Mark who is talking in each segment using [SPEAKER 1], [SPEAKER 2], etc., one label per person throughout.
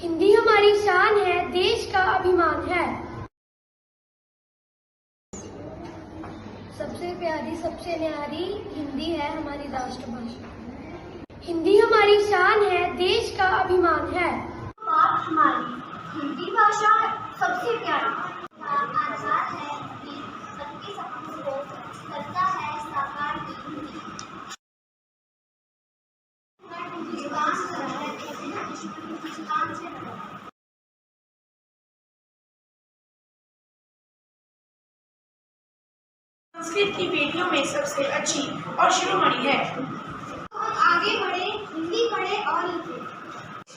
[SPEAKER 1] हिंदी हमारी शान है, देश का अभिमान है। सबसे प्यारी सबसे न्यारी हिंदी है हमारी राष्ट्रभाषा। हिंदी हमारी शान है, देश का अभिमान है।
[SPEAKER 2] बात हमारी हिंदी भाषा सबसे प्यारी आजाद है कि सबके सपनों को करता है साकार
[SPEAKER 3] संस्कृत की बेटियों में सबसे अच्छी और शिरोमणि है।
[SPEAKER 2] आगे बढ़े, हिंदी पढ़े और लिखे।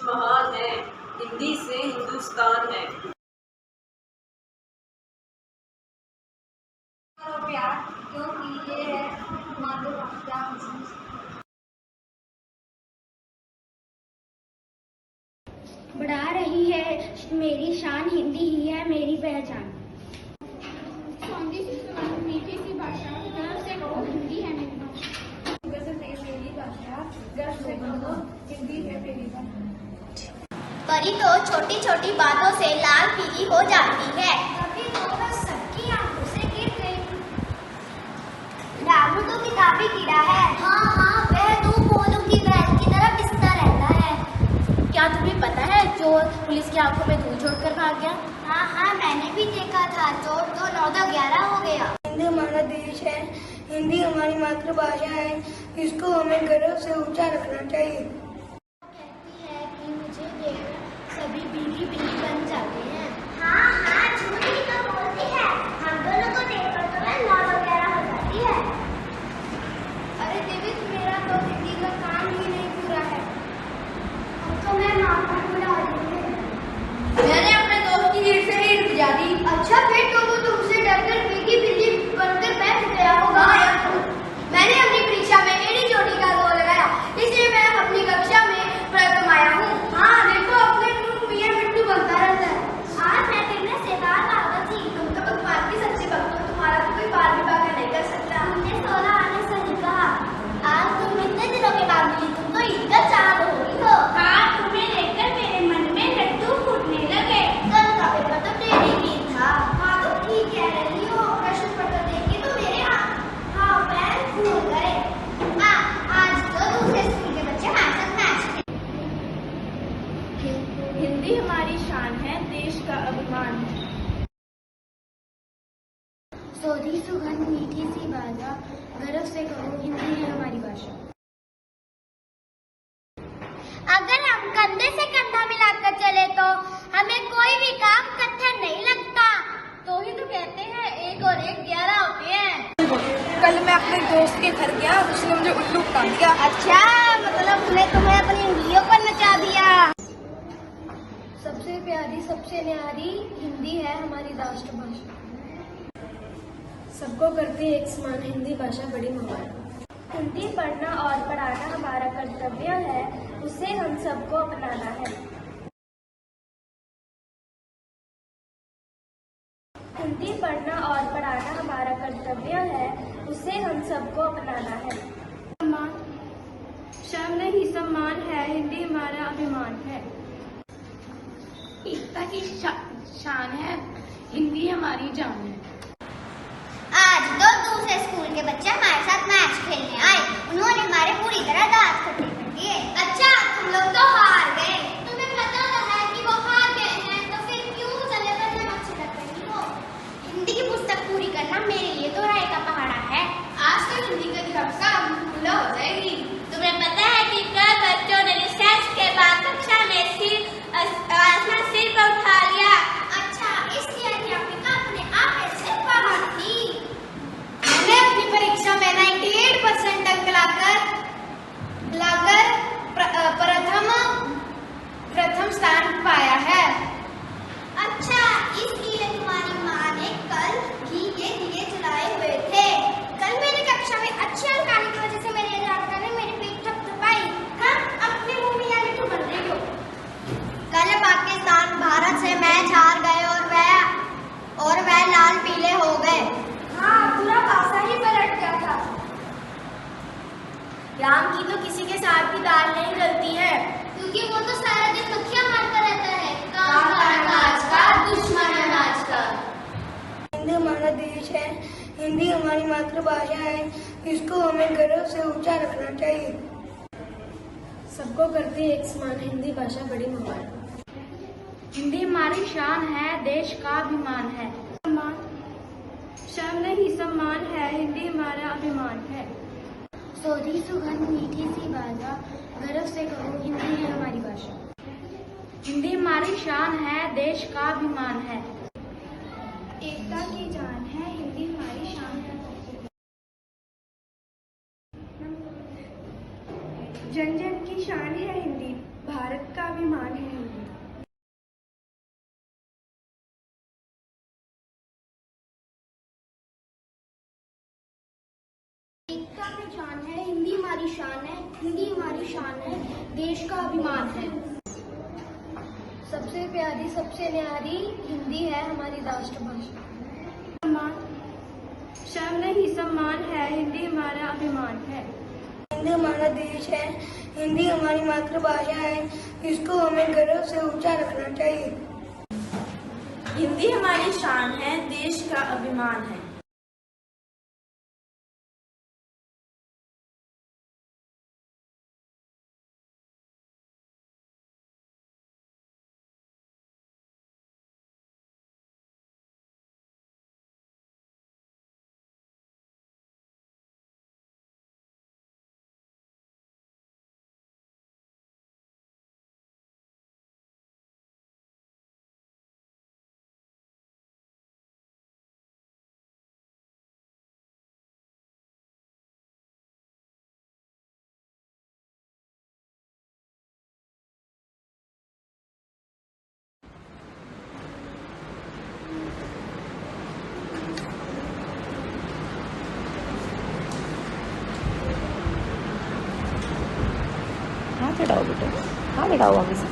[SPEAKER 4] महान है, हिंदी से हिंदुस्तान है।
[SPEAKER 2] करो प्यार क्योंकि ये है मातृभाषा।
[SPEAKER 1] बढ़ा रही है मेरी शान, हिंदी ही है मेरी पहचान। मीठी सी भाषा, गर्व से कहो हिंदी है मेरी भाषा। गजब है मेरी भाषा, गर्व से कहो हिंदी है मेरी भाषा।
[SPEAKER 2] परी तो छोटी छोटी बातों से लाल पीली हो जाती है। कभी तो वह सबकी आंखों से गिर गई। रामू तो किताबी कीड़ा है। हाँ, वह दो कोलों की बैल की तरह पिसता रहता है।
[SPEAKER 5] क्या तुम्हें पता है चोर पुलिस की आंखों में धूल छोड़कर भाग गया?
[SPEAKER 2] हाँ, मैंने भी देखा था। चोर तो 9-11 हो गया।
[SPEAKER 1] हिंदी हमारा देश है, हिंदी हमारी मातृभाषा है, इसको हमें गर्व से ऊंचा रखना चाहिए।
[SPEAKER 2] कहती है कि मुझे देखकर सभी बिल्ली बिल्ली बन जाते हैं। हाँ, झूठ ही तो बोलती है। हम दोनों को देखकर तो वह 9-11 हो जाती है।
[SPEAKER 1] अरे देवित, मेरा तो हिंदी का काम ही नहीं पूरा है।
[SPEAKER 2] अब तो मैं माँ को बुला रही हूँ।
[SPEAKER 5] मैंने अपने दोस्त की रीढ़ से रीढ़ भिजा दी।
[SPEAKER 2] अच्छा, फिर तो वो तुमसे डरकर पीकी बिल्ली बनकर बैठ गया होगा। मैंने अपनी परीक्षा में एड़ी चोटी का गोल लगाया, इसलिए मैं अपनी कक्षा में प्रथम आया हूँ। हाँ, देखो अपने मुंह मियां मिट्टू बनता रहता है। आज मैं तेरे से बात आवा थी। तुम तो भगवान की सच्ची भक्त हो, तुम्हारा तो कोई बाल विवाह नहीं कर सकता। हमने 16 आने सही कहा। आज तुम इतने दिनों के बाद मिली, तुम तो ईद का चांद हो गई हो। हाँ, तुम्हें देखकर मेरे मन में लड्डू फूटने लगे। कल का पेपर तो टेढ़ी की था। हाँ, तो ठीक कह रही हो। प्रश्न पत्र देख के तो मेरे हाँ पैर फूल गए। आज तो दूसरे स्कूल के बच्चे हमारे साथ मैच खेले।
[SPEAKER 5] हिंदी हमारी शान है, देश का अभिमान है।
[SPEAKER 1] सोधी सुगंध मीठी सी भाषा, गर्व से कहो हिंदी है हमारी भाषा।
[SPEAKER 2] अगर हम कंधे से कंधा मिलाकर चले तो हमें कोई भी काम कठिन नहीं लगता।
[SPEAKER 5] तो ही तो कहते हैं 1 और 1 11 होते हैं।
[SPEAKER 3] कल मैं अपने दोस्त के घर गया, उसने मुझे उल्लू बना दिया।
[SPEAKER 2] अच्छा, मतलब उसने तुम्हें अपनी उंगलियों पर नचा दिया।
[SPEAKER 1] सबसे प्यारी सबसे न्यारी हिंदी है हमारी राष्ट्रभाषा। सबको करती एक समान हिंदी भाषा बड़ी महान। हिंदी पढ़ना और पढ़ाना हमारा कर्तव्य है, उसे हम सबको अपनाना है। हिंदी पढ़ना और पढ़ाना हमारा कर्तव्य है, उसे हम सबको अपनाना है। शर्म नहीं सम्मान है, हिंदी हमारा अभिमान है।
[SPEAKER 5] एकता की शान है, हिंदी हमारी जान है।
[SPEAKER 2] आज तो दूसरे स्कूल के बच्चे हमारे साथ मैच खेलने आए। उन्होंने हमारे पूरी तरह दांत खट्टे कर दिए। अच्छा, तुम लोग तो हार गए। तुम्हें पता तो है कि वो हार गए हैं, तो फिर क्यों चले पर नमक छिड़क रही हो? हिंदी की पुस्तक पूरी करना मेरे लिए तो राय का पहाड़ा है। आज कल हिंदी का झपका खुला हो जाएगी। तुम्हें पता है कि कल बच्चों ने रिसेस के बाद कक्षा में आसमान सिर पर उठा लिया। अच्छा, इसलिए अध्यापिका अपने आप से बाहर थी। हिंदी हमारी मातृभाषा है, इसको हमें गर्व से ऊंचा रखना चाहिए।
[SPEAKER 1] सबको करती एक समान हिंदी भाषा बड़ी मुबारक। हिंदी हमारी शान है, देश का अभिमान है। शर्म नहीं सम्मान है, हिंदी हमारा अभिमान है।
[SPEAKER 2] सोधी सुगंध मीठी सी बाजा, गर्व से कहो हिंदी है हमारी भाषा।
[SPEAKER 1] हिंदी हमारी शान है, देश का अभिमान है।
[SPEAKER 2] एकता की जान है, हिंदी हमारी शान है। जन जन की शान है हिंदी, भारत का अभिमान है हिंदी। एकता की जान है, हिंदी हमारी शान है, हिंदी हमारी शान है, देश का अभिमान है। सबसे प्यारी सबसे न्यारी हिंदी है हमारी राष्ट्रभाषा।
[SPEAKER 1] शर्म नहीं सम्मान है, हिंदी हमारा अभिमान है।
[SPEAKER 2] हिंदी हमारा देश है, हिंदी हमारी मातृभाषा है, इसको हमें गर्व से ऊंचा रखना चाहिए।
[SPEAKER 3] हिंदी हमारी शान है, देश का अभिमान है।
[SPEAKER 6] हाथ हटाओ बेटा, हाथ हटाओ आगे से।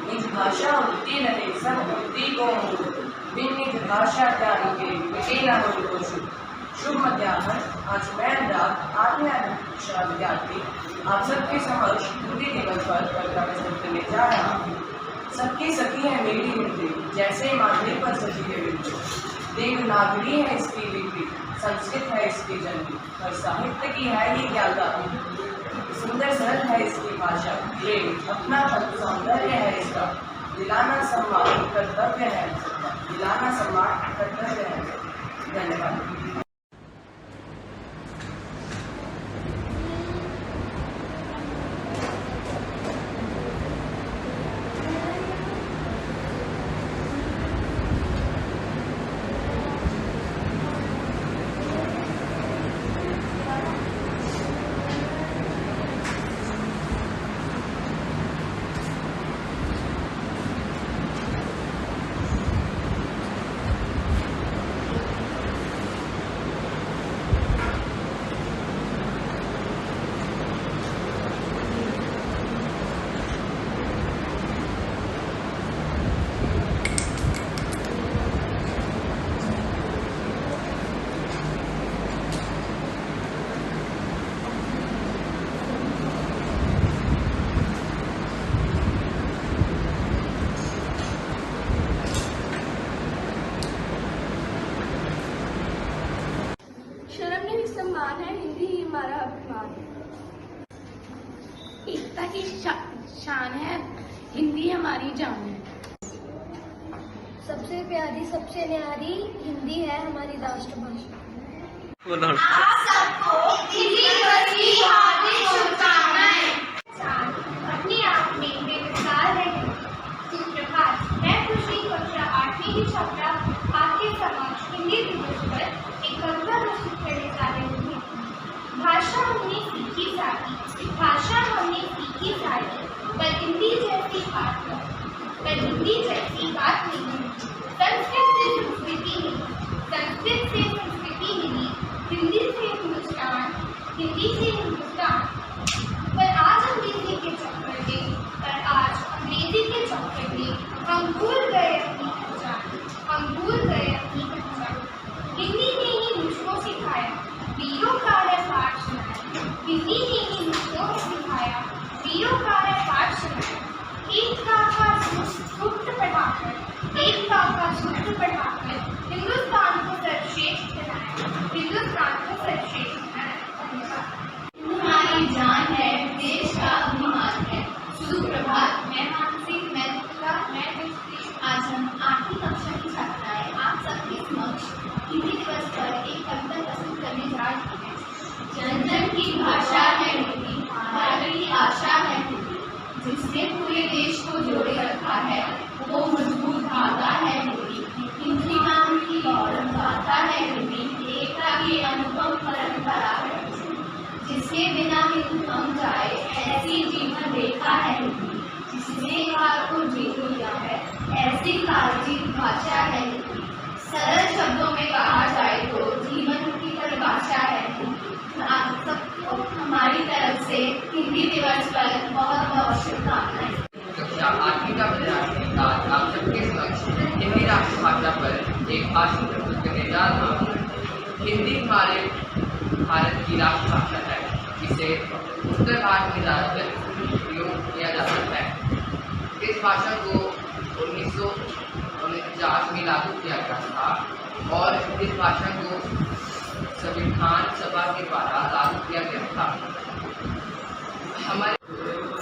[SPEAKER 4] निज भाषा उठती रहे सब भक्ति को बिन निज भाषा त्यागी के मिटे न हो कोशु। शुभ मध्याह्न। आज मैं अनुराग आर्य शिक्षा विद्यार्थी आप सबके समक्ष हिंदी दिवस पर कविता प्रस्तुत करने जा रहा हूँ। सबकी सखी है मेरी हिंदी, जैसे माधुरी पर सखी है बिंदी। देवनागरी है इसकी लिपि, संस्कृत है इसकी जननी, और साहित्य की है ये ज्ञाता। सुंदर सरल है इसकी भाषा, प्रेम अपना सौंदर्य है इसका। दिलाना सम्मान कर्तव्य है सबका, दिलाना सम्मान कर्तव्य है। धन्यवाद।
[SPEAKER 1] सम्मान है, हिंदी ही हमारा अभिमान है। एकता की शान है, हिंदी हमारी जान है।
[SPEAKER 2] सबसे प्यारी सबसे न्यारी हिंदी है हमारी राष्ट्रभाषा।
[SPEAKER 3] आप सबको हिंदी दिवस की हार्दिक शुभकामनाएं।
[SPEAKER 2] अपने आप में बेमिसाल है। सुप्रभात। मैं खुशी कक्षा 8वीं की छात्रा आपके समक्ष हिंदी दिवस पर एक कविता प्रस्तुत करने जा रही हूँ। भाषा हमने सीखी सारी, भाषा हमने सीखी सारी, पर हिंदी जैसी बात नहीं। संस्कृत से संस्कृति मिली, संस्कृत से संस्कृति मिली, हिंदी से हिंदुस्तान, हिंदी से हिंदुस्तान। पर आज अंग्रेजी के चक्कर में हम भूल गए अपनी पहचान, हिंदी ने ही मुझको सिखाया वीरों का पाठ सुनाया, हिंदी ने ही मुझको सिखाया वीरों का पाठ सुनाया।
[SPEAKER 4] हिंदी हमारे भारत की राष्ट्रभाषा है। इसे उत्तर भारत में ज़्यादातर प्रयोग किया जाता है। इस भाषा को 1949 में लागू किया गया था और इस भाषा को संविधान सभा के द्वारा लागू किया गया था। हमारे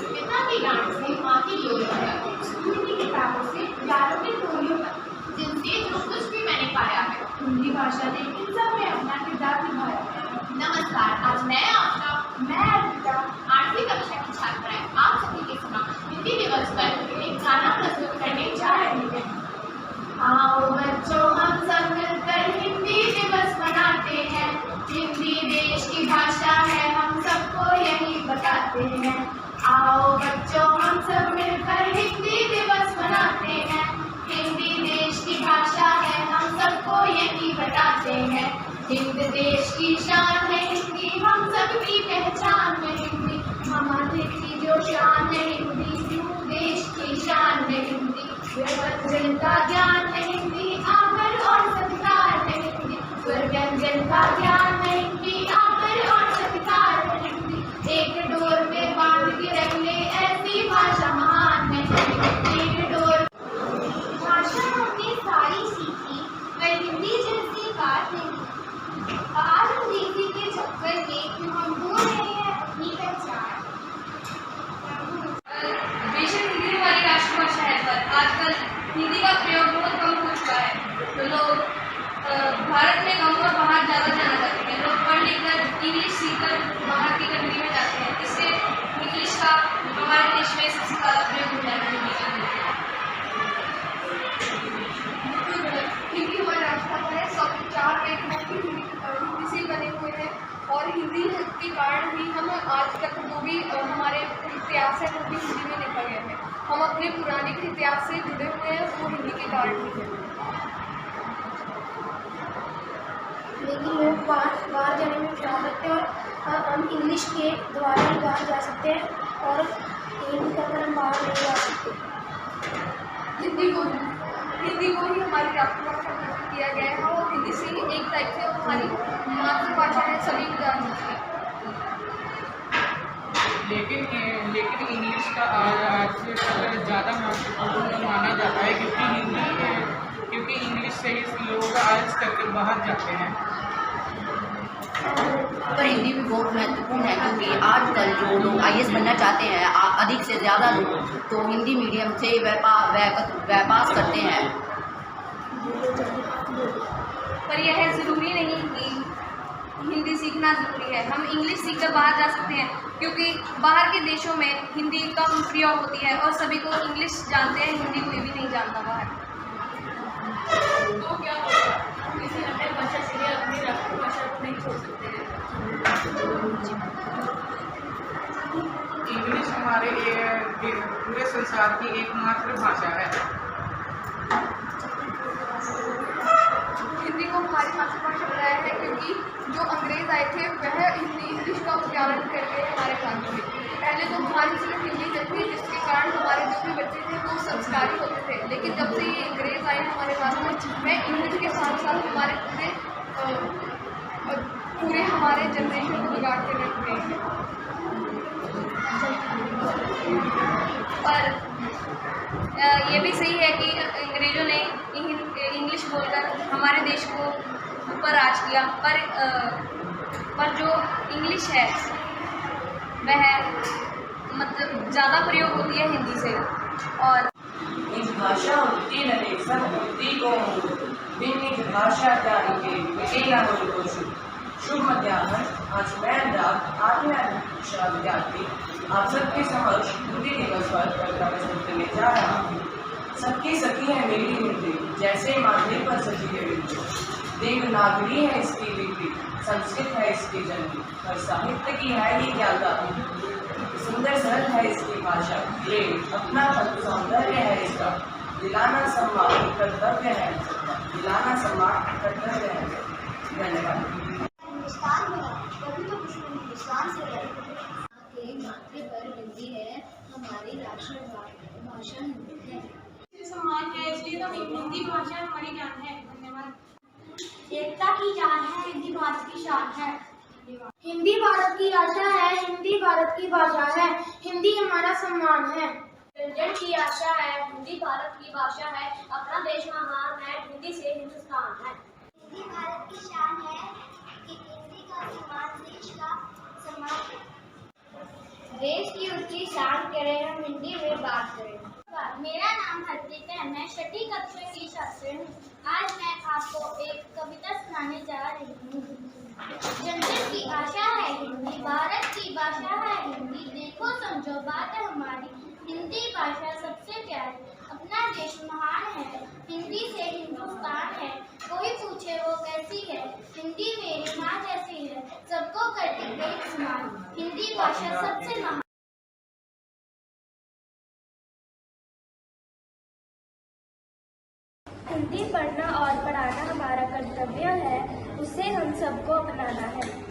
[SPEAKER 2] पिता की डांट से माँ की योजना तक, स्कूल की किताबों से यारों के टोलियों तक, जिनसे जो कुछ भी मैंने पाया है, हिंदी भाषा ने इन सब में अपना किरदार निभाया है। नमस्कार, आज मैं अर्पिता 8वीं कक्षा की छात्रा है, आप सभी के समक्ष हिंदी दिवस पर एक गाना प्रस्तुत करने जा रही हूँ। आओ बच्चों, हम सब मिलकर हिंदी दिवस मनाते हैं। हिंदी देश की भाषा है, हम सबको यही बताते हैं। आओ बच्चों, हम सब मिलकर हिंदी दिवस मनाते हैं। हिंदी देश की भाषा है, हम सबको यही बताते हैं। हिंद देश की शान है हिंदी, हम सबकी पहचान है हिंदी। हमारे की जो शान है हिंदी, देश की शान है हिंदी। व्यंजन का ज्ञान है हिंदी, आदर और सत्कार है हिंदी। व्यंजन का ज्ञान है हिंदी, आदर और सत्कार है हिंदी। एक डोर में बांध के रख ले, ऐसी भाषा महान है हिंदी। एक डोर भाषा हमने सारी सीखी, पर हिंदी जैसी बात नहीं। आज अंग्रेजी के चक्कर में क्यों हम भूल रहे हैं अपनी पहचान।
[SPEAKER 1] बेशक हिंदी हमारी राष्ट्रभाषा है, पर आजकल हिंदी का प्रयोग बहुत कम हो चुका है। तो लोग भारत में कम और बाहर ज़्यादा जाना चाहते हैं। लोग पढ़ लिख कर इंग्लिश सीखकर बाहर की कंट्री में जाते हैं। इससे इंग्लिश का हमारे देश में सबसे ज़्यादा प्रयोग हो जाता है।
[SPEAKER 7] हिंदी हमारी राष्ट्रभाषा है। सब 4 एक हिंदी से बने हुए हैं और हिंदी के कारण ही हम आज तक जो भी हमारे इतिहास है वो भी हिंदी में लिखा गया है। हम अपने पुराने इतिहास से जुड़े हुए हैं, वो हिंदी के कारण ही है।
[SPEAKER 2] लेकिन लोग बाहर जाने में क्या करते हैं, और हम इंग्लिश के द्वारा ही बाहर जा सकते हैं और हिंदी का हम बाहर नहीं जा सकते।
[SPEAKER 7] हिंदी को ही हमारी राष्ट्रभाषा घोषित किया गया है और हिंदी से ही एक टाइप से हमारी मातृभाषा है, सभी जान सकते हैं।
[SPEAKER 8] लेकिन इंग्लिश का आज ज़्यादा महत्वपूर्ण माना जाता है, क्योंकि इंग्लिश से ही लोग आज करके बाहर जाते हैं।
[SPEAKER 6] पर हिंदी भी बहुत महत्वपूर्ण है, क्योंकि आजकल जो लोग IAS बनना चाहते हैं, अधिक से ज़्यादा लोग तो हिंदी मीडियम से व्यापार करते हैं।
[SPEAKER 1] पर यह ज़रूरी नहीं कि हिंदी सीखना ज़रूरी है। हम इंग्लिश सीखकर बाहर जा सकते हैं, क्योंकि बाहर के देशों में हिंदी कम प्रयोग होती है और सभी को इंग्लिश जानते हैं, हिंदी कोई भी नहीं जानता बाहर।
[SPEAKER 7] तो क्या होगा, किसी अन्य भाषा से अपनी राष्ट्रभाषा को नहीं छोड़ सकते हैं।
[SPEAKER 8] इंग्लिश हमारे पूरे संसार की एकमात्र भाषा है।
[SPEAKER 7] हिंदी को हमारी मातृभाषा बनाया है क्योंकि जो अंग्रेज आए थे वह इंग्लिश का उच्चारण करके हमारे प्रांत में। पहले तो हमारी सिर्फ हिंदी चलती, जिसके कारण हमारे जो भी बच्चे थे वो संस्कारी होते थे। लेकिन जब से ये अंग्रेज आए हमारे पास में, वह इंग्लिश के साथ साथ हमारे पूरे हमारे जनरेशन को बिगाड़ के रख गए हैं।
[SPEAKER 1] पर ये भी सही है कि अंग्रेज़ों ने इंग्लिश बोलकर हमारे देश को ऊपर राज किया, पर जो इंग्लिश है वह मतलब ज़्यादा प्रयोग होती है हिंदी से। और
[SPEAKER 4] इस भाषा उत्तीर्ण सब बुद्धि को भिन्न भाषा ज्ञानी के विकेला शुभ मध्याह्न। आज मैं आत्मीय विद्यार्थी आप सबके समक्ष हिंदी दिवस पर कविता प्रस्तुत करने जा रहा हूँ। सबकी सखी है मेरी हिंदी, जैसे माथे पर सजी है बिंदी। देवनागरी है इसकी लिपि, संस्कृत है इसकी जननी, और साहित्य की है ये ज्ञाता। सुंदर सरल है इसकी भाषा, प्रेम अपना सौंदर्य है इसका। दिलाना सम्मान कर्तव्य है, दिलाना सम्मान कर्तव्य है। धन्यवाद।
[SPEAKER 2] हिंदुस्तान में कभी तो कुछ हिंदुस्तान से के माथे पर हिंदी है, हमारी राष्ट्रभाषा हिंदी है।
[SPEAKER 3] सम्मान है, इसलिए तो हिंदी भाषा हमारी जान है। धन्यवाद।
[SPEAKER 2] एकता की जान है, हिंदी भारत की शान है। हिंदी भारत की आशा है, हिंदी भारत की भाषा है, हिंदी हमारा सम्मान है।
[SPEAKER 5] रंजन की आशा है, हिंदी भारत की भाषा है, अपना देश महान है, हिंदी से हिंदुस्तान है।
[SPEAKER 2] हिंदी भारत की शान है, हिंदी का सम्मान देश का सम्मान है।
[SPEAKER 5] देश की ऊंची शान करें, हम हिंदी में बात करें।
[SPEAKER 2] मेरा नाम हरप्रीत है, मैं छठी कक्षा की छात्र हूँ। आज मैं आपको एक कविता सुनाने जा रही हूँ। जनता की आशा है हिंदी, भारत की भाषा है हिंदी, देखो समझो बात है हमारी, हिंदी भाषा सबसे प्यारी, अपना देश महान है, हिंदी से हिंदुस्तान है, कोई पूछे वो कैसी है, हिंदी मेरी माँ जैसी है, सबको करती एक समान, हिंदी भाषा सबसे महान। हिंदी पढ़ना और पढ़ाना हमारा कर्तव्य है, उसे हम सबको अपनाना है।